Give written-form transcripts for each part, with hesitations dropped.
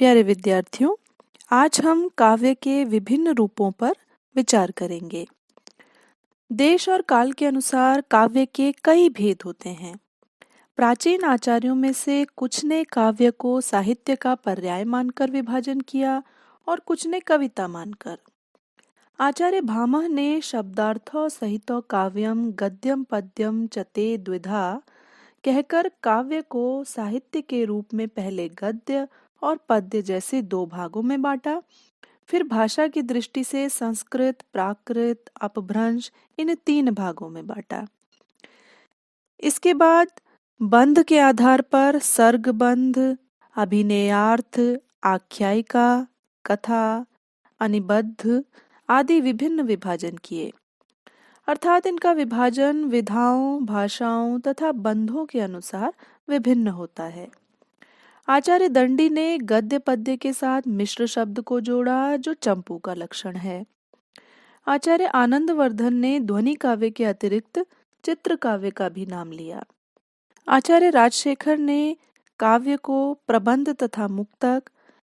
प्यारे विद्यार्थियों, आज हम काव्य के विभिन्न रूपों पर विचार करेंगे। देश और काल के अनुसार काव्य के कई भेद होते हैं। प्राचीन आचार्यों में से कुछ ने काव्य को साहित्य का पर्याय मानकर विभाजन किया और कुछ ने कविता मानकर। आचार्य भामह ने शब्दार्थो सहितो काव्यम गद्यम पद्यम चते द्विधा कहकर काव्य को साहित्य के रूप में पहले गद्य और पद्य जैसे दो भागों में बांटा, फिर भाषा की दृष्टि से संस्कृत, प्राकृत, अपभ्रंश इन तीन भागों में बांटा। इसके बाद बंध के आधार पर सर्गबंध, अभिनयार्थ, आख्यायिका, कथा, अनिबद्ध आदि विभिन्न विभाजन किए। अर्थात इनका विभाजन विधाओं, भाषाओं तथा बंधों के अनुसार विभिन्न होता है। आचार्य दंडी ने गद्य पद्य के साथ मिश्र शब्द को जोड़ा, जो चंपू का लक्षण है। आचार्य आनंदवर्धन ने ध्वनि काव्य के अतिरिक्त चित्र काव्य का भी नाम लिया। आचार्य राजशेखर ने काव्य को प्रबंध तथा मुक्तक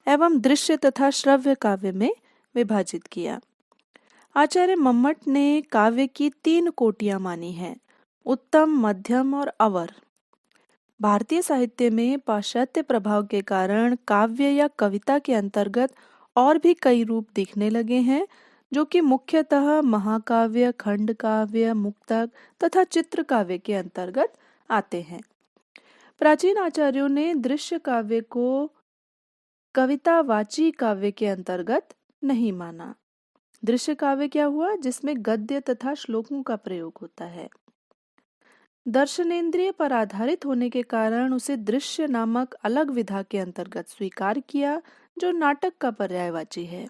एवं दृश्य तथा श्रव्य काव्य में विभाजित किया। आचार्य मम्मट ने काव्य की तीन कोटियां मानी हैं: उत्तम, मध्यम और अवर। भारतीय साहित्य में पाश्चात्य प्रभाव के कारण काव्य या कविता के अंतर्गत और भी कई रूप दिखने लगे हैं, जो कि मुख्यतः महाकाव्य, खंड काव्य, मुक्तक तथा चित्र काव्य के अंतर्गत आते हैं। प्राचीन आचार्यों ने दृश्य काव्य को कवितावाची काव्य के अंतर्गत नहीं माना। दृश्य काव्य क्या हुआ? जिसमें गद्य तथा श्लोकों का प्रयोग होता है। दर्शनेंद्रिय पर आधारित होने के कारण उसे दृश्य नामक अलग विधा के अंतर्गत स्वीकार किया, जो नाटक का पर्यायवाची है।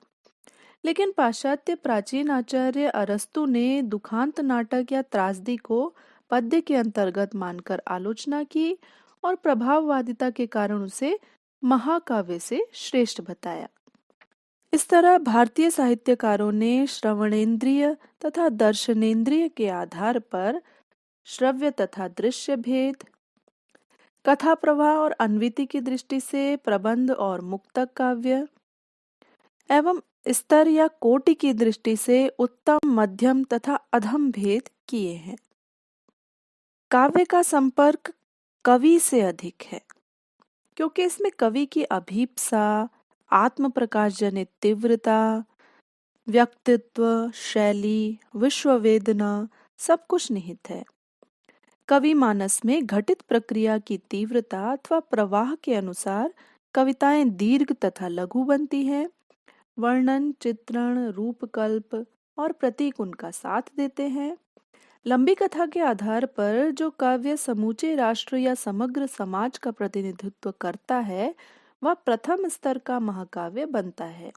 लेकिन पाश्चात्य प्राचीन आचार्य अरस्तु ने दुखांत नाटक या त्रासदी को पद्य के अंतर्गत मानकर आलोचना की और प्रभाववादिता के कारण उसे महाकाव्य से श्रेष्ठ बताया। इस तरह भारतीय साहित्यकारों ने श्रवणेंद्रिय तथा दर्शनेंद्रिय के आधार पर श्रव्य तथा दृश्य भेद, कथा प्रवाह और अन्विति की दृष्टि से प्रबंध और मुक्तक काव्य एवं स्तर या कोटि की दृष्टि से उत्तम, मध्यम तथा अधम भेद किए हैं। काव्य का संपर्क कवि से अधिक है, क्योंकि इसमें कवि की अभीप्सा, आत्म प्रकाश जनित तीव्रता, व्यक्तित्व, शैली, विश्ववेदना सब कुछ निहित है। कवि मानस में घटित प्रक्रिया की तीव्रता अथवा प्रवाह के अनुसार कविताएं दीर्घ तथा लघु बनती हैं। वर्णन, चित्रण, रूपकल्प और प्रतीक उनका साथ देते हैं। लंबी कथा के आधार पर जो काव्य समूचे राष्ट्र या समग्र समाज का प्रतिनिधित्व करता है, वह प्रथम स्तर का महाकाव्य बनता है,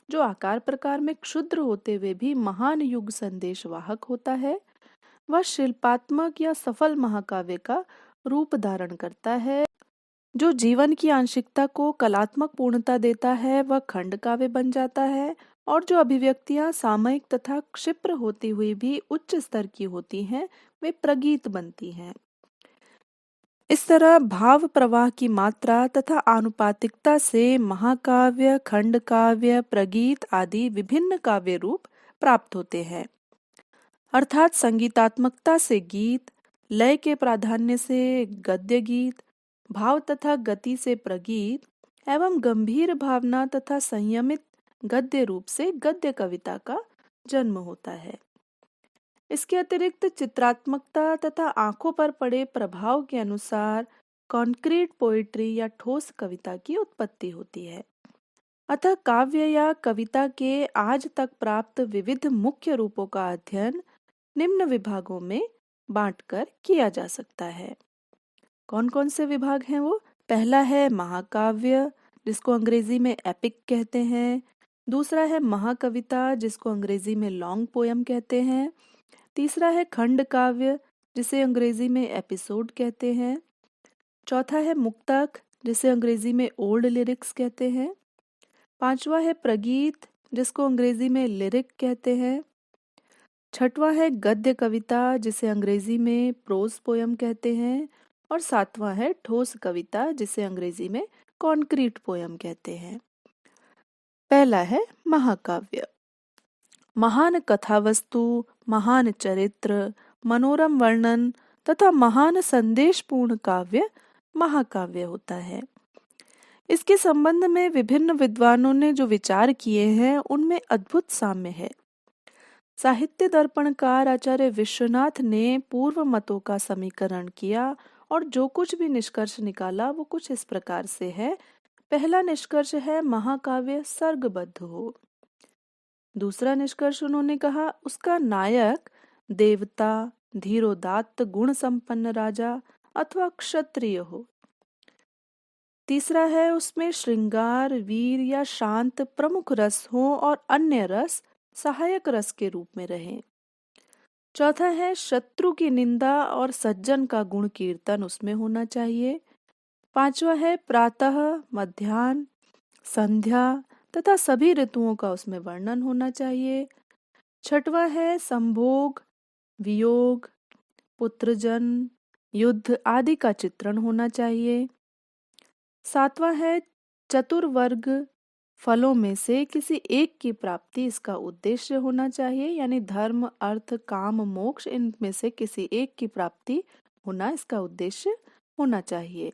जो आकार प्रकार में क्षुद्र होते हुए भी महान युग संदेश वाहक होता है। वह शिल्पात्मक या सफल महाकाव्य का रूप धारण करता है। जो जीवन की आंशिकता को कलात्मक पूर्णता देता है, वह खंड काव्य बन जाता है, और जो अभिव्यक्तियां सामयिक तथा क्षिप्र होती हुई भी उच्च स्तर की होती हैं, वे प्रगीत बनती हैं। इस तरह भाव प्रवाह की मात्रा तथा आनुपातिकता से महाकाव्य, खंड काव्य, प्रगीत आदि विभिन्न काव्य रूप प्राप्त होते हैं। अर्थात संगीतात्मकता से गीत, लय के प्राधान्य से गद्य गीत, भाव तथा गति से प्रगीत एवं गंभीर भावना तथा संयमित गद्य रूप से गद्य कविता का जन्म होता है। इसके अतिरिक्त चित्रात्मकता तथा आंखों पर पड़े प्रभाव के अनुसार कॉन्क्रीट पोइट्री या ठोस कविता की उत्पत्ति होती है। अतः काव्य या कविता के आज तक प्राप्त विविध मुख्य रूपों का अध्ययन निम्न विभागों में बांटकर किया जा सकता है। कौन कौन से विभाग हैं वो? पहला है महाकाव्य, जिसको अंग्रेजी में एपिक कहते हैं। दूसरा है महाकविता, जिसको अंग्रेजी में लॉन्ग पोयम कहते हैं। तीसरा है खंड काव्य, जिसे अंग्रेजी में एपिसोड कहते हैं। चौथा है मुक्तक, जिसे अंग्रेजी में ओल्ड लिरिक्स कहते हैं। पांचवा है प्रगीत, जिसको अंग्रेजी में लिरिक कहते हैं। छठवां है गद्य कविता, जिसे अंग्रेजी में प्रोज पोयम कहते हैं। और सातवां है ठोस कविता, जिसे अंग्रेजी में कॉन्क्रीट पोयम कहते हैं। पहला है महाकाव्य। महान कथा वस्तु, महान चरित्र, मनोरम वर्णन तथा महान संदेशपूर्ण काव्य महाकाव्य होता है। इसके संबंध में विभिन्न विद्वानों ने जो विचार किए हैं उनमें अद्भुत साम्य है। साहित्य दर्पणकार आचार्य विश्वनाथ ने पूर्व मतों का समीकरण किया और जो कुछ भी निष्कर्ष निकाला वो कुछ इस प्रकार से है। पहला निष्कर्ष है महाकाव्य सर्गबद्ध हो। दूसरा निष्कर्ष उन्होंने कहा उसका नायक देवता, धीरोदात्त, गुण संपन्न राजा अथवा क्षत्रिय हो। तीसरा है उसमें श्रृंगार, वीर या शांत प्रमुख रस हो और अन्य रस सहायक रस के रूप में रहें। चौथा है शत्रु की निंदा और सज्जन का गुण कीर्तन उसमें होना चाहिए। पांचवा है प्रातः, मध्याह्न, संध्या तथा सभी ऋतुओं का उसमें वर्णन होना चाहिए। छठवां है संभोग, वियोग, पुत्रजन, युद्ध आदि का चित्रण होना चाहिए। सातवां है चतुर्वर्ग फलों में से किसी एक की प्राप्ति इसका उद्देश्य होना चाहिए, यानी धर्म, अर्थ, काम, मोक्ष इनमें से किसी एक की प्राप्ति होना इसका उद्देश्य होना चाहिए।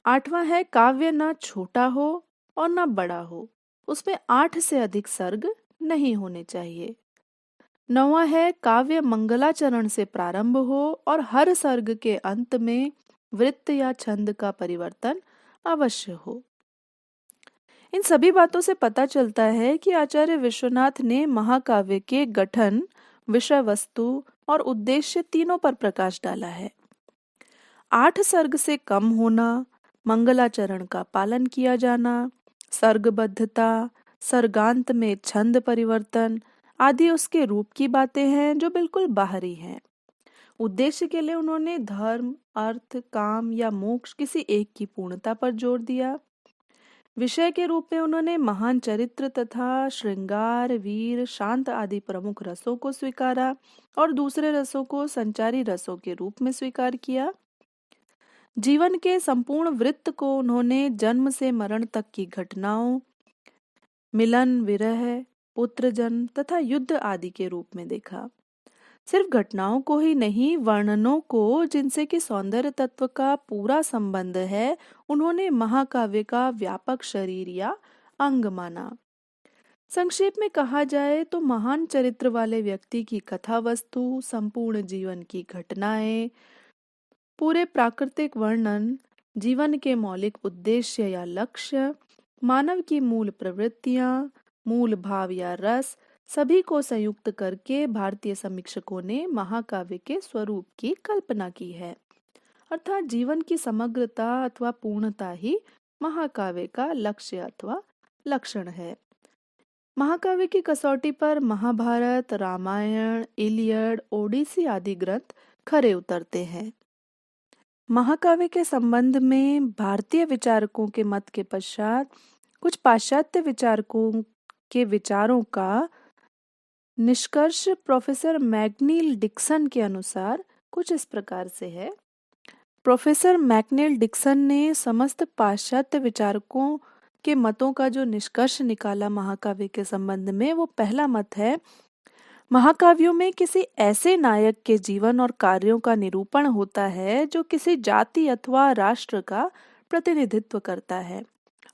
आठवां है काव्य न छोटा हो और न बड़ा हो, उसमें 8 से अधिक सर्ग नहीं होने चाहिए। नौवां है काव्य मंगलाचरण से प्रारंभ हो और हर सर्ग के अंत में वृत्त या छंद का परिवर्तन अवश्य हो। इन सभी बातों से पता चलता है कि आचार्य विश्वनाथ ने महाकाव्य के गठन, विषय वस्तु और उद्देश्य तीनों पर प्रकाश डाला है। 8 सर्ग से कम होना, मंगलाचरण का पालन किया जाना, सर्गबद्धता, सर्गांत में छंद परिवर्तन आदि उसके रूप की बातें हैं जो बिल्कुल बाहरी हैं। उद्देश्य के लिए उन्होंने धर्म, अर्थ, काम या मोक्ष किसी एक की पूर्णता पर जोर दिया। विषय के रूप में उन्होंने महान चरित्र तथा श्रृंगार, वीर, शांत आदि प्रमुख रसों को स्वीकारा और दूसरे रसों को संचारी रसों के रूप में स्वीकार किया। जीवन के संपूर्ण वृत्त को उन्होंने जन्म से मरण तक की घटनाओं, मिलन, विरह, पुत्रजन तथा युद्ध आदि के रूप में देखा। सिर्फ घटनाओं को ही नहीं, वर्णनों को जिनसे कि सौंदर्य तत्व का पूरा संबंध है, उन्होंने महाकाव्य का व्यापक शरीर या अंग माना। संक्षेप में कहा जाए तो महान चरित्र वाले व्यक्ति की कथा वस्तु, संपूर्ण जीवन की घटनाएं, पूरे प्राकृतिक वर्णन, जीवन के मौलिक उद्देश्य या लक्ष्य, मानव की मूल प्रवृत्तियां, मूल भाव या रस सभी को संयुक्त करके भारतीय समीक्षकों ने महाकाव्य के स्वरूप की कल्पना की है। अर्थात जीवन की समग्रता अथवा पूर्णता ही महाकाव्य का लक्ष्य अथवा लक्षण है। महाकाव्य की कसौटी पर महाभारत, रामायण, इलियड, ओडिसी आदि ग्रंथ खरे उतरते हैं। महाकाव्य के संबंध में भारतीय विचारकों के मत के पश्चात कुछ पाश्चात्य विचारकों के विचारों का निष्कर्ष प्रोफेसर मैकनील डिक्सन के अनुसार कुछ इस प्रकार से है। प्रोफेसर मैकनील डिक्सन ने समस्त पाश्चात्य विचारकों के मतों का जो निष्कर्ष निकाला महाकाव्य के संबंध में, वो पहला मत है, महाकाव्यों में किसी ऐसे नायक के जीवन और कार्यों का निरूपण होता है जो किसी जाति अथवा राष्ट्र का प्रतिनिधित्व करता है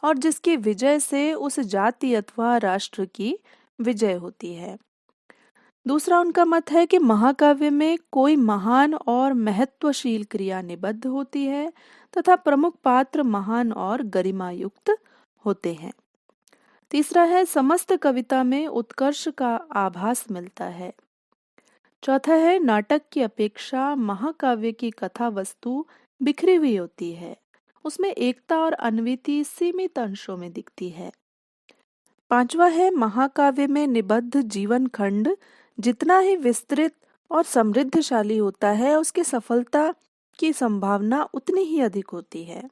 और जिसकी विजय से उस जाति अथवा राष्ट्र की विजय होती है। दूसरा उनका मत है कि महाकाव्य में कोई महान और महत्वशील क्रिया निबद्ध होती है तथा प्रमुख पात्र महान और गरिमायुक्त होते हैं। तीसरा है समस्त कविता में उत्कर्ष का आभास मिलता है। चौथा है नाटक की अपेक्षा महाकाव्य की कथा वस्तु बिखरी हुई होती है, उसमें एकता और अन्विति सीमित अंशों में दिखती है। पांचवा है महाकाव्य में निबद्ध जीवन खंड जितना ही विस्तृत और समृद्धशाली होता है, उसकी सफलता की संभावना उतनी ही अधिक होती है।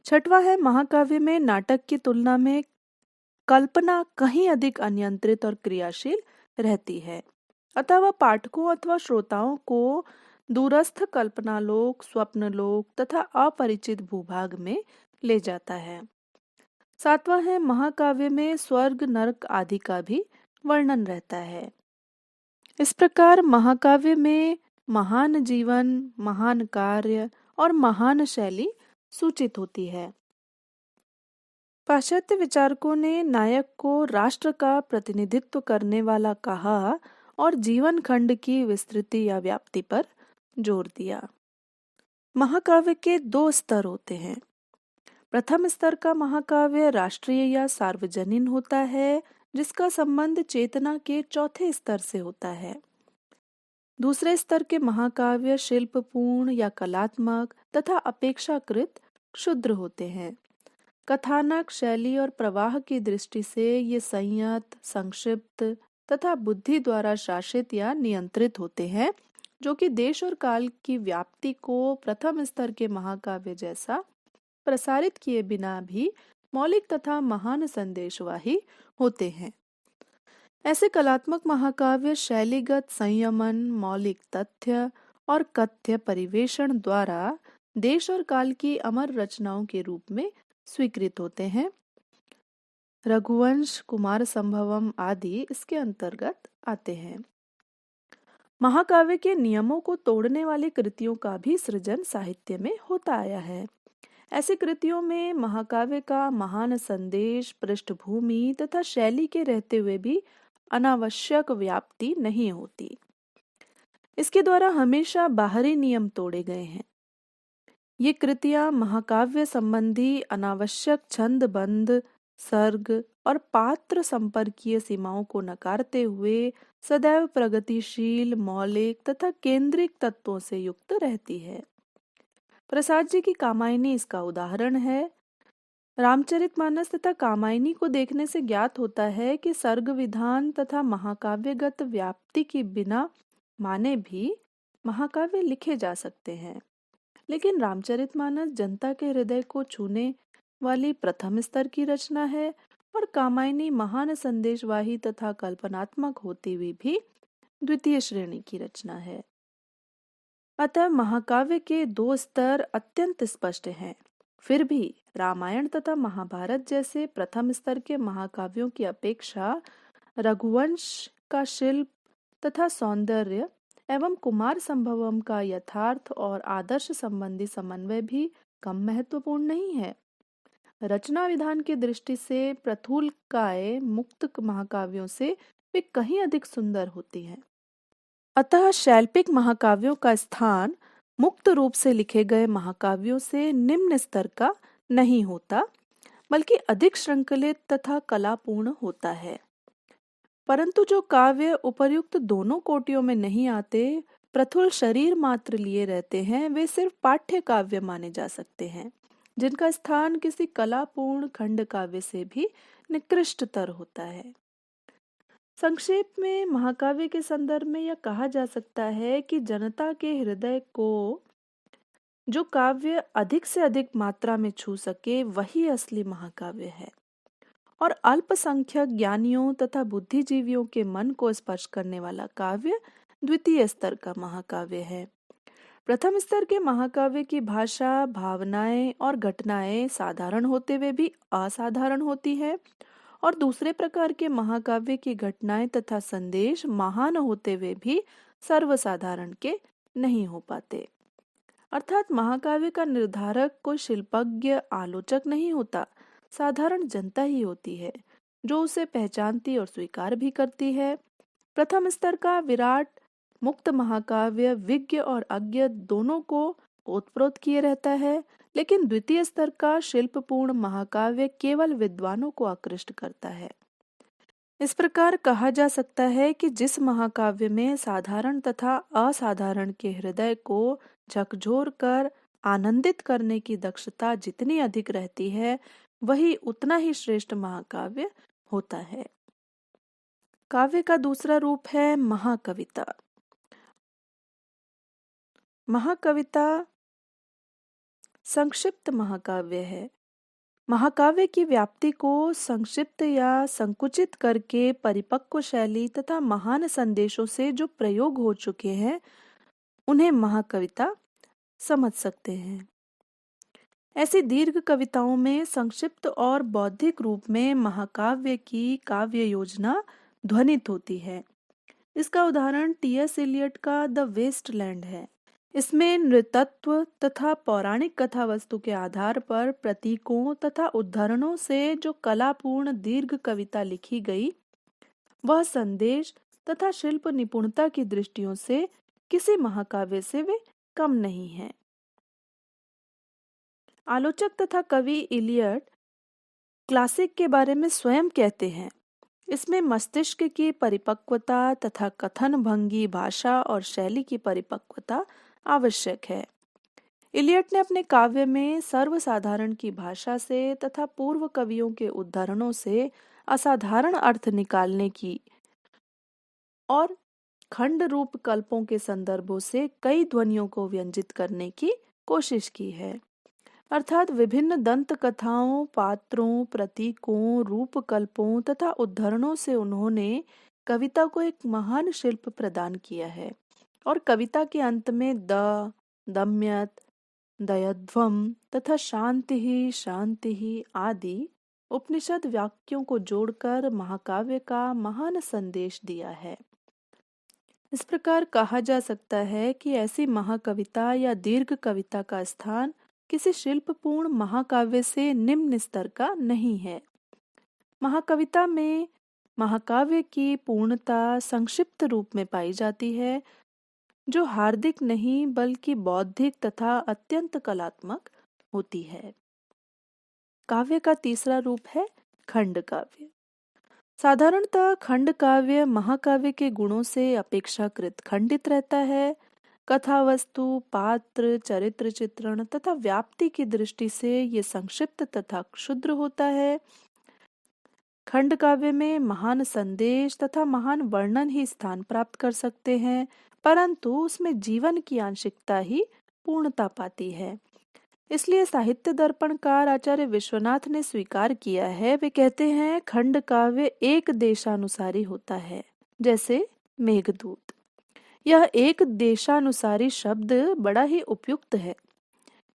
छठवा है महाकाव्य में नाटक की तुलना में कल्पना कहीं अधिक अनियंत्रित और क्रियाशील रहती है, अतः वह पाठकों अथवा श्रोताओं को दूरस्थ कल्पनालोक, स्वप्नलोक तथा अपरिचित भूभाग में ले जाता है। सातवां है, महाकाव्य में स्वर्ग नरक आदि का भी वर्णन रहता है। इस प्रकार महाकाव्य में महान जीवन, महान कार्य और महान शैली सूचित होती है। पाश्चात्य विचारकों ने नायक को राष्ट्र का प्रतिनिधित्व करने वाला कहा और जीवन खंड की विस्तृति या व्याप्ति पर जोर दिया। महाकाव्य के दो स्तर होते हैं। प्रथम स्तर का महाकाव्य राष्ट्रीय या सार्वजनीन होता है, जिसका संबंध चेतना के चौथे स्तर से होता है। दूसरे स्तर के महाकाव्य शिल्पपूर्ण या कलात्मक तथा अपेक्षाकृत क्षुद्र होते हैं। कथानक, शैली और प्रवाह की दृष्टि से ये संयत, संक्षिप्त तथा बुद्धि द्वारा शासित या नियंत्रित होते हैं, जो कि देश और काल की व्याप्ति को प्रथम स्तर के महाकाव्य जैसा प्रसारित किए बिना भी मौलिक तथा महान संदेशवाही होते हैं। ऐसे कलात्मक महाकाव्य शैलीगत संयमन, मौलिक तथ्य और कथ्य परिवेशन द्वारा देश और काल की अमर रचनाओं के रूप में स्वीकृत होते हैं। रघुवंश, कुमार संभवम आदि इसके अंतर्गत आते हैं। महाकाव्य के नियमों को तोड़ने वाली कृतियों का भी सृजन साहित्य में होता आया है। ऐसी कृतियों में महाकाव्य का महान संदेश, पृष्ठभूमि तथा शैली के रहते हुए भी अनावश्यक व्याप्ति नहीं होती। इसके द्वारा हमेशा बाहरी नियम तोड़े गए हैं। ये कृतियां महाकाव्य संबंधी अनावश्यक छंद बंद, सर्ग और पात्र संपर्कीय सीमाओं को नकारते हुए सदैव प्रगतिशील, मौलिक तथा केंद्रिक तत्वों से युक्त रहती है। प्रसाद जी की कामायनी इसका उदाहरण है। रामचरितमानस तथा कामायनी को देखने से ज्ञात होता है कि सर्ग विधान तथा महाकाव्यगत व्याप्ति के बिना माने भी महाकाव्य लिखे जा सकते हैं, लेकिन रामचरितमानस जनता के हृदय को छूने वाली प्रथम स्तर की रचना है और कामायनी महान संदेशवाही तथा कल्पनात्मक होती हुई भी द्वितीय श्रेणी की रचना है। अतः महाकाव्य के दो स्तर अत्यंत स्पष्ट हैं। फिर भी रामायण तथा महाभारत जैसे प्रथम स्तर के महाकाव्यों की अपेक्षा रघुवंश का शिल्प तथा सौंदर्य एवं कुमार संभवम का यथार्थ और आदर्श संबंधी समन्वय भी कम महत्वपूर्ण नहीं है। रचना विधान की दृष्टि से प्रथुलकाय मुक्त महाकाव्यों से वे कहीं अधिक सुंदर होती हैं। अतः शैल्पिक महाकाव्यों का स्थान मुक्त रूप से लिखे गए महाकाव्यों से निम्न स्तर का नहीं होता, बल्कि अधिक श्रृंखलित तथा कलापूर्ण होता है। परंतु जो काव्य उपर्युक्त दोनों कोटियों में नहीं आते, प्रथुल शरीर मात्र लिए रहते हैं, वे सिर्फ पाठ्य काव्य माने जा सकते हैं, जिनका स्थान किसी कलापूर्ण खंड काव्य से भी निकृष्टतर होता है। संक्षेप में महाकाव्य के संदर्भ में यह कहा जा सकता है कि जनता के हृदय को जो काव्य अधिक से अधिक मात्रा में छू सके, वही असली महाकाव्य है, और अल्पसंख्यक ज्ञानियों तथा बुद्धिजीवियों के मन को स्पर्श करने वाला काव्य द्वितीय स्तर का महाकाव्य है। प्रथम स्तर के महाकाव्य की भाषा, भावनाएं और घटनाएं साधारण होते हुए भी असाधारण होती है, और दूसरे प्रकार के महाकाव्य की घटनाएं तथा संदेश महान होते हुए भी सर्वसाधारण के नहीं हो पाते। अर्थात महाकाव्य का निर्धारक कोई शिल्पज्ञ, आलोचक नहीं होता, साधारण जनता ही होती है, जो उसे पहचानती और स्वीकार भी करती है। प्रथम स्तर का विराट मुक्त महाकाव्य विज्ञ और अज्ञ दोनों को ओतप्रोत किए रहता है, लेकिन द्वितीय स्तर का शिल्पपूर्ण महाकाव्य केवल विद्वानों को आकृष्ट करता है। इस प्रकार कहा जा सकता है कि जिस महाकाव्य में साधारण तथा असाधारण के हृदय को झकझोर कर आनंदित करने की दक्षता जितनी अधिक रहती है, वही उतना ही श्रेष्ठ महाकाव्य होता है। काव्य का दूसरा रूप है महाकविता। महाकविता संक्षिप्त महाकाव्य है। महाकाव्य की व्याप्ति को संक्षिप्त या संकुचित करके परिपक्व शैली तथा महान संदेशों से जो प्रयोग हो चुके हैं, उन्हें महाकविता समझ सकते हैं। ऐसी दीर्घ कविताओं में संक्षिप्त और बौद्धिक रूप में महाकाव्य की काव्य योजना ध्वनित होती है। इसका उदाहरण टी.एस. एलियट का द वेस्टलैंड है। इसमें नृतत्व तथा पौराणिक कथा वस्तु के आधार पर प्रतीकों तथा उदाहरणों से जो कलापूर्ण दीर्घ कविता लिखी गई, वह संदेश तथा शिल्प निपुणता की दृष्टियों से किसी महाकाव्य से वे कम नहीं है। आलोचक तथा कवि इलियट क्लासिक के बारे में स्वयं कहते हैं, इसमें मस्तिष्क की परिपक्वता तथा कथन भंगी, भाषा और शैली की परिपक्वता आवश्यक है। इलियट ने अपने काव्य में सर्वसाधारण की भाषा से तथा पूर्व कवियों के उदाहरणों से असाधारण अर्थ निकालने की और खंड रूप कल्पों के संदर्भों से कई ध्वनियों को व्यंजित करने की कोशिश की है। अर्थात विभिन्न दंत कथाओं, पात्रों, प्रतीकों, रूपकल्पों तथा उदाहरणों से उन्होंने कविता को एक महान शिल्प प्रदान किया है और कविता के अंत में दम्यत, दयध्वम तथा शांति ही आदि उपनिषद वाक्यों को जोड़कर महाकाव्य का महान संदेश दिया है। इस प्रकार कहा जा सकता है कि ऐसी महाकविता या दीर्घ कविता का स्थान किसी शिल्पपूर्ण महाकाव्य से निम्न स्तर का नहीं है। महाकविता में महाकाव्य की पूर्णता संक्षिप्त रूप में पाई जाती है, जो हार्दिक नहीं बल्कि बौद्धिक तथा अत्यंत कलात्मक होती है। काव्य का तीसरा रूप है खंड काव्य। साधारणतः खंड काव्य महाकाव्य के गुणों से अपेक्षाकृत खंडित रहता है। कथा वस्तु, पात्र, चरित्र चित्रण तथा व्याप्ति की दृष्टि से ये संक्षिप्त तथा क्षुद्र होता है। खंड काव्य में महान संदेश तथा महान वर्णन ही स्थान प्राप्त कर सकते हैं, परंतु उसमें जीवन की आंशिकता ही पूर्णता पाती है। इसलिए साहित्य दर्पणकार आचार्य विश्वनाथ ने स्वीकार किया है। वे कहते हैं खंड काव्य एक देशानुसारी होता है, जैसे मेघदूत। यह एक देशानुसारी शब्द बड़ा ही उपयुक्त है,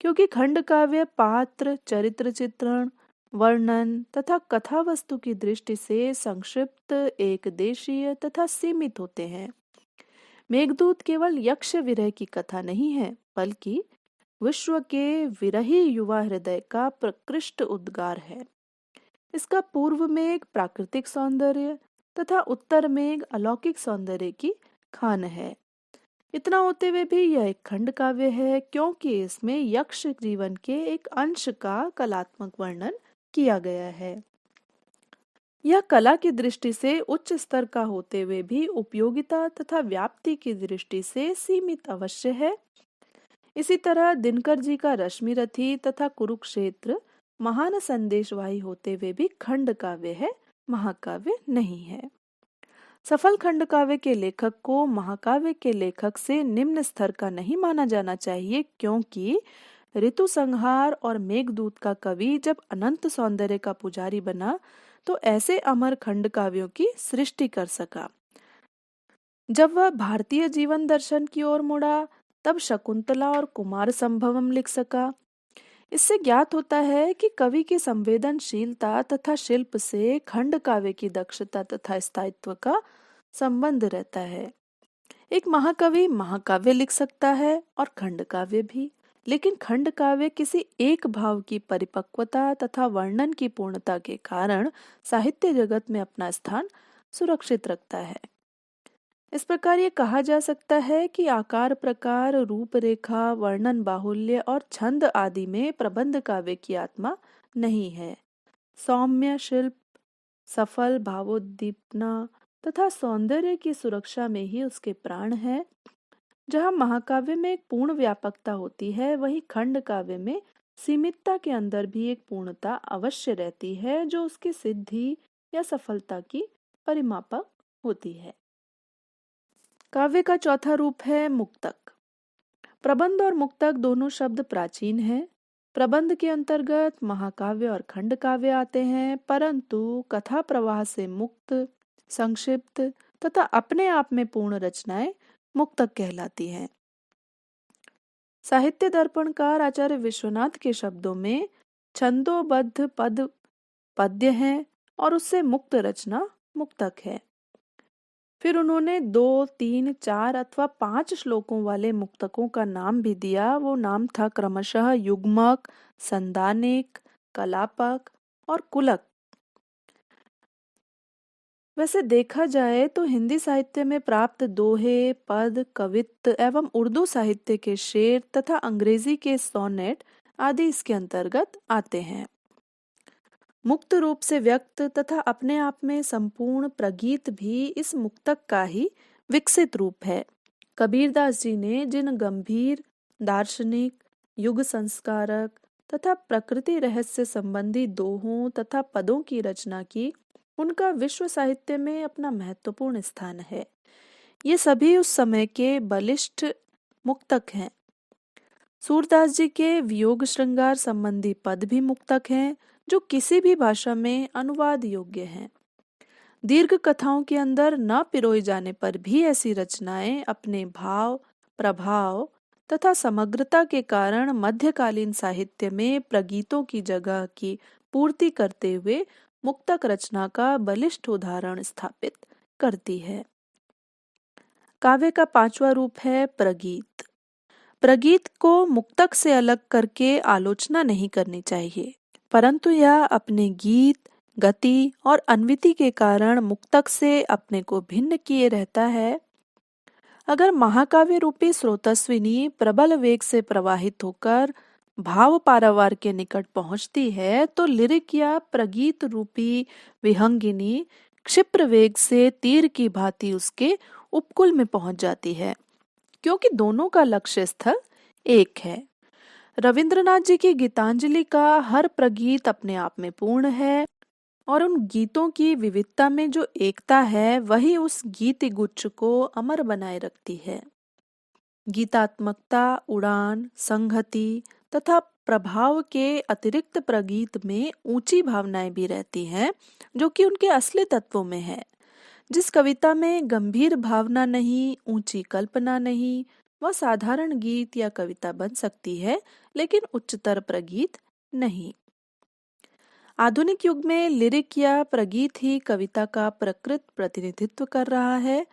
क्योंकि खंड काव्य पात्र, चरित्र चित्रण, वर्णन तथा कथा वस्तु की दृष्टि से संक्षिप्त, एक देशीय तथा सीमित होते हैं। मेघदूत केवल यक्ष विरह की कथा नहीं है, बल्कि विश्व के विरही युवा हृदय का प्रकृष्ट उद्गार है। इसका पूर्व मेघ प्राकृतिक सौंदर्य तथा उत्तर मेघ अलौकिक सौंदर्य की खान है। इतना होते हुए भी यह एक खंड काव्य है, क्योंकि इसमें यक्ष जीवन के एक अंश का कलात्मक वर्णन किया गया है। यह कला की दृष्टि से उच्च स्तर का होते हुए भी उपयोगिता तथा व्याप्ति की दृष्टि से सीमित अवश्य है। इसी तरह दिनकर जी का रश्मिरथी तथा कुरुक्षेत्र महान संदेशवाही होते हुए भी खंड काव्य है, महाकाव्य नहीं है। सफल खंड काव्य के लेखक को महाकाव्य के लेखक से निम्न स्तर का नहीं माना जाना चाहिए, क्योंकि ऋतु संहार और मेघदूत का कवि जब अनंत सौंदर्य का पुजारी बना तो ऐसे अमर खंड काव्यों की सृष्टि कर सका। जब वह भारतीय जीवन दर्शन की ओर मुड़ा, तब शकुंतला और कुमार संभवम लिख सका। इससे ज्ञात होता है कि कवि की संवेदनशीलता तथा शिल्प से खंड काव्य की दक्षता तथा स्थायित्व का संबंध रहता है। एक महाकवि महाकाव्य लिख सकता है और खंड काव्य भी, लेकिन खंड काव्य किसी एक भाव की परिपक्वता तथा वर्णन की पूर्णता के कारण साहित्य जगत में अपना स्थान सुरक्षित रखता है। इस प्रकार ये कहा जा सकता है कि आकार प्रकार, रूपरेखा, वर्णन बाहुल्य और छंद आदि में प्रबंध काव्य की आत्मा नहीं है। सौम्य शिल्प, सफल भावोद्दीपना तथा सौंदर्य की सुरक्षा में ही उसके प्राण है। जहाँ महाकाव्य में एक पूर्ण व्यापकता होती है, वहीं खंड काव्य में सीमितता के अंदर भी एक पूर्णता अवश्य रहती है, जो उसकी सिद्धि या सफलता की परिमापक होती है। काव्य का चौथा रूप है मुक्तक। प्रबंध और मुक्तक दोनों शब्द प्राचीन हैं। प्रबंध के अंतर्गत महाकाव्य और खंड काव्य आते हैं, परंतु कथा प्रवाह से मुक्त, संक्षिप्त तथा अपने आप में पूर्ण रचनाएं मुक्तक कहलाती हैं। साहित्य दर्पणकार आचार्य विश्वनाथ के शब्दों में छंदोबद्ध पद पद्य है और उससे मुक्त रचना मुक्तक है। फिर उन्होंने 2, 3, 4 अथवा 5 श्लोकों वाले मुक्तकों का नाम भी दिया। वो नाम था क्रमशः युग्मक, संदानिक, कलापक और कुलक। वैसे देखा जाए तो हिंदी साहित्य में प्राप्त दोहे, पद, कवित्त एवं उर्दू साहित्य के शेर तथा अंग्रेजी के सोनेट आदि इसके अंतर्गत आते हैं। मुक्त रूप से व्यक्त तथा अपने आप में संपूर्ण प्रगीत भी इस मुक्तक का ही विकसित रूप है। कबीरदास जी ने जिन गंभीर, दार्शनिक, युग संस्कारक तथा प्रकृति रहस्य संबंधी दोहों तथा पदों की रचना की, उनका विश्व साहित्य में अपना महत्वपूर्ण स्थान है। ये सभी उस समय के बलिष्ठ मुक्तक हैं। सूरदास जी के वियोग श्रृंगार संबंधी पद भी मुक्तक हैं, जो किसी भी भाषा में अनुवाद योग्य हैं। दीर्घ कथाओं के अंदर न पिरोए जाने पर भी ऐसी रचनाएं अपने भाव, प्रभाव तथा समग्रता के कारण मध्यकालीन साहित्य में प्रगीतों की जगह की पूर्ति करते हुए मुक्तक रचना का बलिष्ठ उदाहरण स्थापित करती है। काव्य का 5वां रूप है प्रगीत। प्रगीत को मुक्तक से अलग करके आलोचना नहीं करनी चाहिए, परंतु यह अपने गीत, गति और अन्विति के कारण मुक्तक से अपने को भिन्न किए रहता है। अगर महाकाव्य रूपी स्रोतस्विनी प्रबल वेग से प्रवाहित होकर भाव पारावार के निकट पहुंचती है, तो लिरिक या प्रगीत रूपी विहंगिनी क्षिप्र वेग से तीर की भांति उसके उपकूल में पहुंच जाती है, क्योंकि दोनों का लक्ष्य स्थल एक है। रविंद्रनाथ जी की गीतांजलि का हर प्रगीत अपने आप में पूर्ण है और उन गीतों की विविधता में जो एकता है, वही उस गीत गुच्छ को अमर बनाए रखती है। गीतात्मकता, उड़ान, संहति तथा प्रभाव के अतिरिक्त प्रगीत में ऊंची भावनाएं भी रहती हैं, जो कि उनके असली तत्वों में है। जिस कविता में गंभीर भावना नहीं, ऊंची कल्पना नहीं, वह साधारण गीत या कविता बन सकती है, लेकिन उच्चतर प्रगीत नहीं। आधुनिक युग में लिरिक या प्रगीत ही कविता का प्रकृत प्रतिनिधित्व कर रहा है।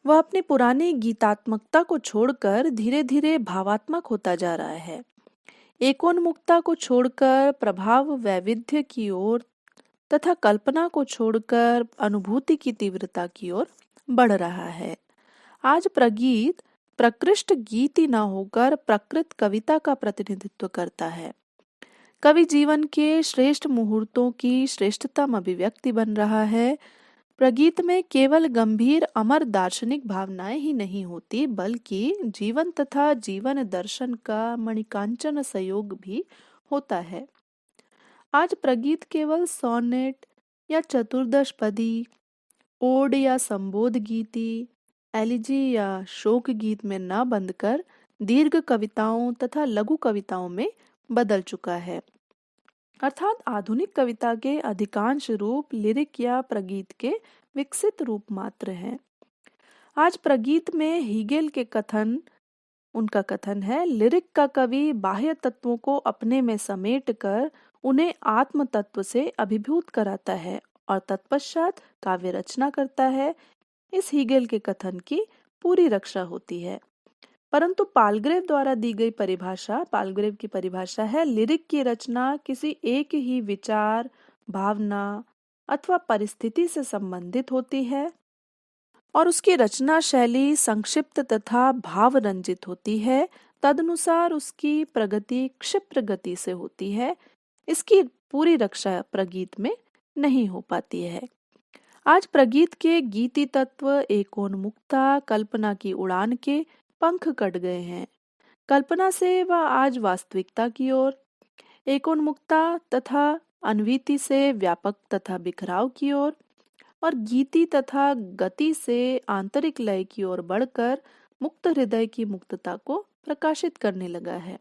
वह अपनी पुरानी गीतात्मकता को छोड़कर धीरे धीरे भावात्मक होता जा रहा है। एकोन्मुखता को छोड़कर प्रभाव वैविध्य की ओर तथा कल्पना को छोड़कर अनुभूति की तीव्रता की ओर बढ़ रहा है। आज प्रगीत प्रकृष्ट गीत ही न होकर प्रकृत कविता का प्रतिनिधित्व करता है। कवि जीवन के श्रेष्ठ मुहूर्तों की श्रेष्ठतम अभिव्यक्ति बन रहा है। प्रगीत में केवल गंभीर अमर दार्शनिक भावनाएं ही नहीं होती, बल्कि जीवन तथा जीवन दर्शन का मणिकांचन संयोग भी होता है। आज प्रगीत केवल सोनेट या चतुर्दश पदी, ओड या संबोध गीति, एलिजी या शोक गीत में न बंधकर दीर्घ कविताओं तथा लघु कविताओं में बदल चुका है। अर्थात आधुनिक कविता के अधिकांश रूप लिरिक या प्रगीत के विकसित रूप मात्र हैं। आज प्रगीत में हीगेल के उनका कथन है, लिरिक का कवि बाह्य तत्वों को अपने में समेट कर उन्हें आत्म तत्व से अभिभूत कराता है और तत्पश्चात काव्य रचना करता है। इस हीगेल के कथन की पूरी रक्षा होती है, परंतु पालग्रेव द्वारा दी गई परिभाषा, पालग्रेव की परिभाषा है, लिरिक की रचना किसी एक ही विचार, भावना अथवा परिस्थिति से संबंधित होती है और उसकी रचना शैली संक्षिप्त तथा भाव रंजित होती है। तदनुसार उसकी प्रगति क्षिप्र गति से होती है। इसकी पूरी रक्षा प्रगीत में नहीं हो पाती है। आज प्रगीत के गीति तत्व एकोन्मुखता, कल्पना की उड़ान के पंख कट गए हैं। कल्पना से वह आज वास्तविकता की ओर, एकोन्मुखता तथा अन्विति से व्यापक तथा बिखराव की ओर और गीति तथा गति से आंतरिक लय की ओर बढ़कर मुक्त हृदय की मुक्तता को प्रकाशित करने लगा है।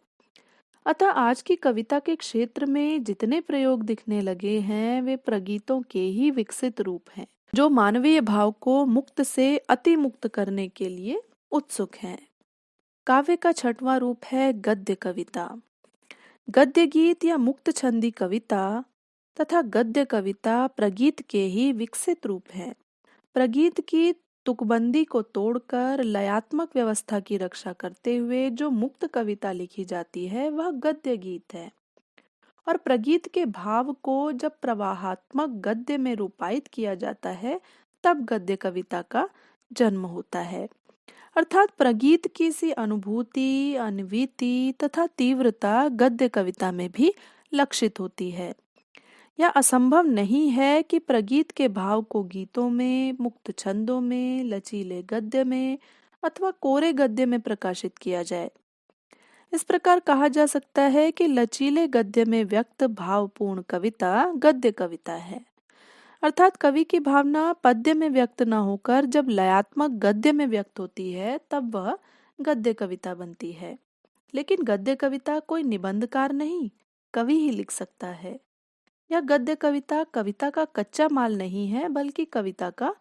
अतः आज की कविता के क्षेत्र में जितने प्रयोग दिखने लगे हैं, वे प्रगीतों के ही विकसित रूप हैं, जो मानवीय भाव को मुक्त से अति मुक्त करने के लिए उत्सुक हैं। काव्य का छठवां रूप है गद्य कविता। गद्य गीत या मुक्त छंदी कविता तथा गद्य कविता प्रगीत के ही विकसित रूप है। प्रगीत की तुकबंदी को तोड़कर लयात्मक व्यवस्था की रक्षा करते हुए जो मुक्त कविता लिखी जाती है वह गद्य गीत है। और प्रगीत के भाव को जब प्रवाहात्मक गद्य में रूपायित किया जाता है तब गद्य कविता का जन्म होता है। अर्थात प्रगीत की सी अनुभूति, अन्विति तथा तीव्रता गद्य कविता में भी लक्षित होती है। यह असंभव नहीं है कि प्रगीत के भाव को गीतों में, मुक्त छंदों में, लचीले गद्य में अथवा कोरे गद्य में प्रकाशित किया जाए। इस प्रकार कहा जा सकता है कि लचीले गद्य में व्यक्त भावपूर्ण कविता गद्य कविता है। अर्थात कवि की भावना पद्य में व्यक्त न होकर जब लयात्मक गद्य में व्यक्त होती है तब वह गद्य कविता बनती है। लेकिन गद्य कविता कोई निबंधकार नहीं, कवि ही लिख सकता है। यह गद्य कविता कविता का कच्चा माल नहीं है बल्कि कविता का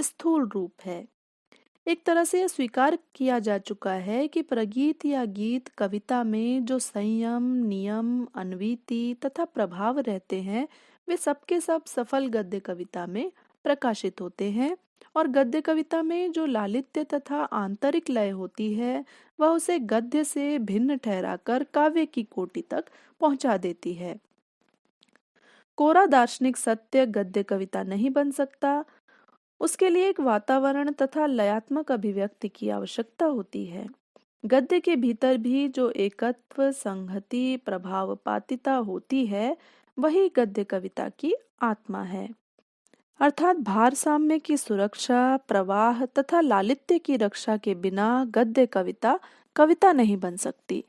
स्थूल रूप है। एक तरह से यह स्वीकार किया जा चुका है कि प्रगीत या गीत कविता में जो संयम, नियम, अन्विति तथा प्रभाव रहते हैं वे सबके सब सफल गद्य कविता में प्रकाशित होते हैं। और गद्य कविता में जो लालित्य तथा आंतरिक लय होती है वह उसे गद्य से भिन्न ठहराकर काव्य की कोटि तक पहुंचा देती है। कोरा दार्शनिक सत्य गद्य कविता नहीं बन सकता, उसके लिए एक वातावरण तथा लयात्मक अभिव्यक्ति की आवश्यकता होती है। गद्य के भीतर भी जो एकत्व, संहति, प्रभावपातिता होती है वही गद्य कविता की आत्मा है। अर्थात भारसाम्य की सुरक्षा, प्रवाह तथा लालित्य की रक्षा के बिना गद्य कविता कविता नहीं बन सकती।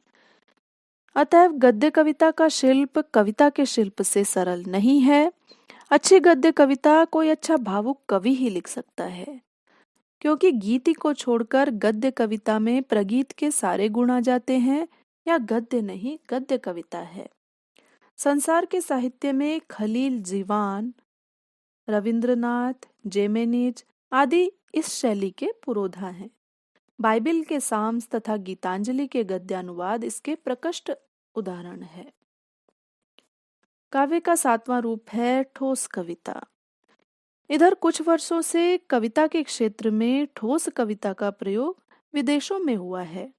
अतएव गद्य कविता का शिल्प कविता के शिल्प से सरल नहीं है। अच्छी गद्य कविता कोई अच्छा भावुक कवि ही लिख सकता है, क्योंकि गीति को छोड़कर गद्य कविता में प्रगीत के सारे गुण आ जाते हैं। या गद्य नहीं, गद्य कविता है। संसार के साहित्य में खलील जीवान, रविंद्रनाथ, जेमेनिज आदि इस शैली के पुरोधा हैं। बाइबिल के साम्स तथा गीतांजलि के गद्यानुवाद इसके प्रकृष्ट उदाहरण है। काव्य का सातवां रूप है ठोस कविता। इधर कुछ वर्षों से कविता के क्षेत्र में ठोस कविता का प्रयोग विदेशों में हुआ है।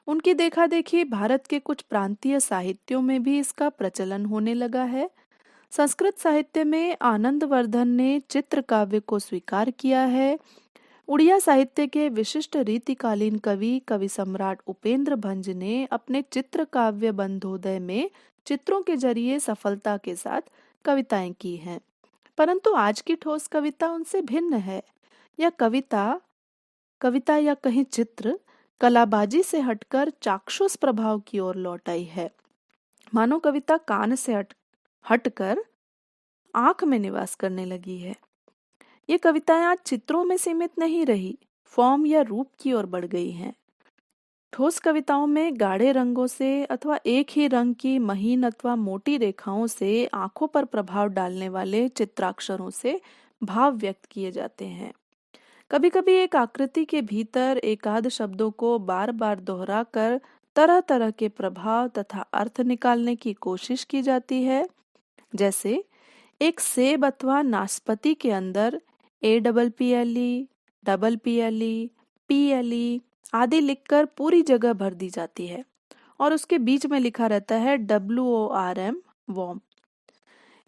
उनकी देखा देखी भारत के कुछ प्रांतीय साहित्यों में भी इसका प्रचलन होने लगा है। संस्कृत साहित्य में आनंदवर्धन ने चित्र काव्य को स्वीकार किया है। उड़िया साहित्य के विशिष्ट रीतिकालीन कवि कवि सम्राट उपेंद्र भंज ने अपने चित्र काव्य बंधोदय में चित्रों के जरिए सफलता के साथ कविताएं की हैं। परंतु आज की ठोस कविता उनसे भिन्न है। यह कविता या कहीं चित्र कलाबाजी से हटकर चाक्षुष प्रभाव की ओर लौट आई है। मानो कविता कान से हटकर आंख में निवास करने लगी है। ये कविताएं आज चित्रों में सीमित नहीं रही, फॉर्म या रूप की ओर बढ़ गई हैं। ठोस कविताओं में गाढ़े रंगों से अथवा एक ही रंग की महीन अथवा मोटी रेखाओं से आंखों पर प्रभाव डालने वाले चित्राक्षरों से भाव व्यक्त किए जाते हैं। कभी कभी एक आकृति के भीतर एकाध शब्दों को बार बार दोहराकर तरह तरह के प्रभाव तथा अर्थ निकालने की कोशिश की जाती है। जैसे एक सेब अथवा नाशपाती के अंदर APPLE, PPLE, PLE आदि लिखकर पूरी जगह भर दी जाती है और उसके बीच में लिखा रहता है WORM, वॉर्म।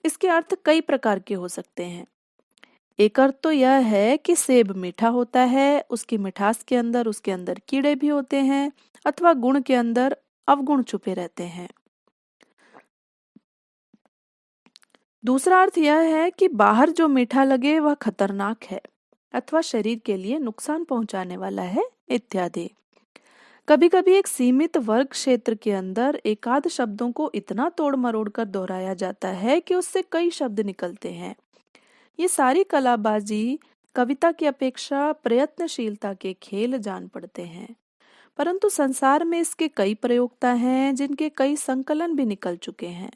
इसके अर्थ कई प्रकार के हो सकते हैं। एक अर्थ तो यह है कि सेब मीठा होता है, उसकी मिठास के अंदर उसके अंदर कीड़े भी होते हैं अथवा गुण के अंदर अवगुण छुपे रहते हैं। दूसरा अर्थ यह है कि बाहर जो मीठा लगे वह खतरनाक है अथवा शरीर के लिए नुकसान पहुंचाने वाला है इत्यादि। कभी कभी एक सीमित वर्ग क्षेत्र के अंदर एकाध शब्दों को इतना तोड़ मरोड़ कर दोहराया जाता है कि उससे कई शब्द निकलते हैं। ये सारी कलाबाजी कविता की अपेक्षा प्रयत्नशीलता के खेल जान पड़ते हैं। परंतु संसार में इसके कई प्रयोक्ता हैं जिनके कई संकलन भी निकल चुके हैं।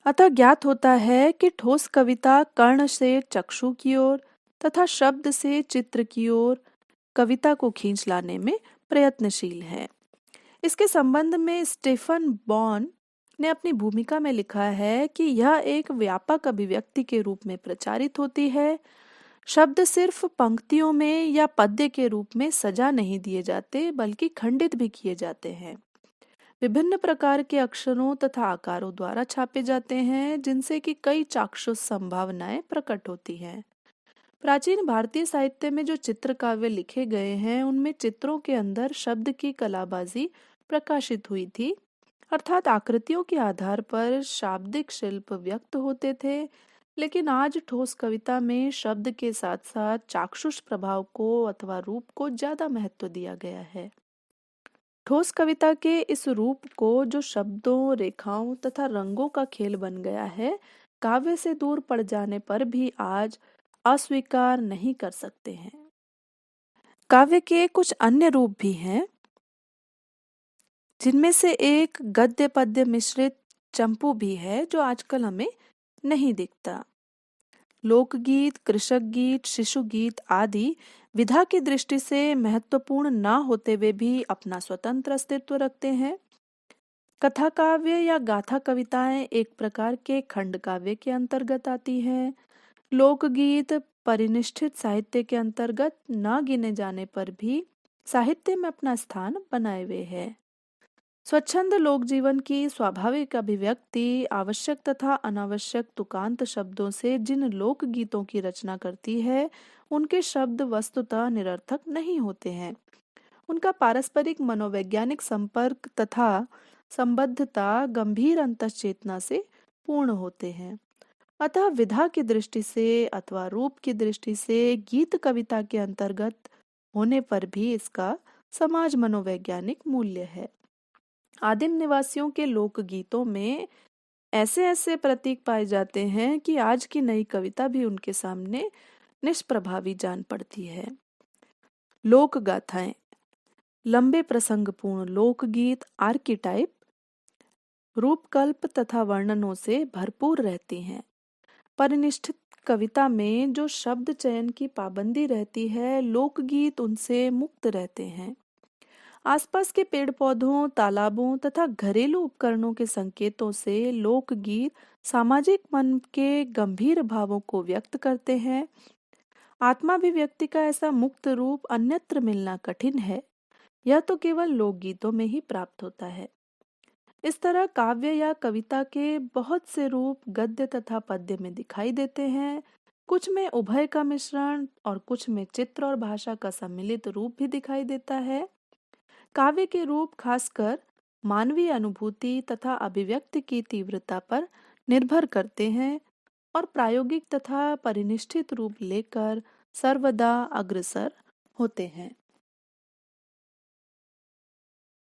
अतः ज्ञात होता है कि ठोस कविता कर्ण से चक्षु की ओर तथा शब्द से चित्र की ओर कविता को खींच लाने में प्रयत्नशील है। इसके संबंध में स्टीफन बॉन ने अपनी भूमिका में लिखा है कि यह एक व्यापक अभिव्यक्ति के रूप में प्रचारित होती है। शब्द सिर्फ पंक्तियों में या पद्य के रूप में सजा नहीं दिए जाते, बल्कि खंडित भी किए जाते हैं। विभिन्न प्रकार के अक्षरों तथा आकारों द्वारा छापे जाते हैं, जिनसे कि कई चाक्षुष संभावनाएं प्रकट होती हैं। प्राचीन भारतीय साहित्य में जो चित्र काव्य लिखे गए हैं, उनमें चित्रों के अंदर शब्द की कलाबाजी प्रकाशित हुई थी, अर्थात आकृतियों के आधार पर शाब्दिक शिल्प व्यक्त होते थे। लेकिन आज ठोस कविता में शब्द के साथ साथ चाक्षुष प्रभाव को अथवा रूप को ज्यादा महत्व दिया गया है। ठोस कविता के इस रूप को, जो शब्दों, रेखाओं तथा रंगों का खेल बन गया है, काव्य से दूर पड़ जाने पर भी आज अस्वीकार नहीं कर सकते हैं। काव्य के कुछ अन्य रूप भी हैं, जिनमें से एक गद्य पद्य मिश्रित चंपू भी है, जो आजकल हमें नहीं दिखता। लोकगीत, कृषक गीत, शिशु गीत आदि विधा की दृष्टि से महत्वपूर्ण न होते हुए भी अपना स्वतंत्र अस्तित्व रखते हैं। कथा काव्य या गाथा कविताएं एक प्रकार के खंड काव्य के अंतर्गत आती है। लोकगीत परिनिष्ठित साहित्य के अंतर्गत न गिने जाने पर भी साहित्य में अपना स्थान बनाए हुए है। स्वच्छंद लोक जीवन की स्वाभाविक अभिव्यक्ति आवश्यक तथा अनावश्यक तुकांत शब्दों से जिन लोक गीतों की रचना करती है, उनके शब्द वस्तुतः निरर्थक नहीं होते हैं। उनका पारस्परिक मनोवैज्ञानिक संपर्क तथा संबद्धता गंभीर अंतश्चेतना से पूर्ण होते हैं। अतः विधा की दृष्टि से अथवा रूप की दृष्टि से गीत कविता के अंतर्गत होने पर भी इसका समाज मनोवैज्ञानिक मूल्य है। आदिम निवासियों के लोकगीतों में ऐसे ऐसे प्रतीक पाए जाते हैं कि आज की नई कविता भी उनके सामने निष्प्रभावी जान पड़ती है। लोक गाथाएं लंबे प्रसंगपूर्ण लोकगीत आर्किटाइप रूपकल्प तथा वर्णनों से भरपूर रहती हैं। परिनिष्ठित कविता में जो शब्द चयन की पाबंदी रहती है, लोकगीत उनसे मुक्त रहते हैं। आसपास के पेड़ पौधों, तालाबों तथा घरेलू उपकरणों के संकेतों से लोकगीत सामाजिक मन के गंभीर भावों को व्यक्त करते हैं। आत्माभिव्यक्ति का ऐसा मुक्त रूप अन्यत्र मिलना कठिन है। यह तो केवल लोकगीतों में ही प्राप्त होता है। इस तरह काव्य या कविता के बहुत से रूप गद्य तथा पद्य में दिखाई देते हैं। कुछ में उभय का मिश्रण और कुछ में चित्र और भाषा का सम्मिलित रूप भी दिखाई देता है। काव्य के रूप खासकर मानवीय अनुभूति तथा अभिव्यक्ति की तीव्रता पर निर्भर करते हैं और प्रायोगिक तथा परिनिष्ठित रूप लेकर सर्वदा अग्रसर होते हैं।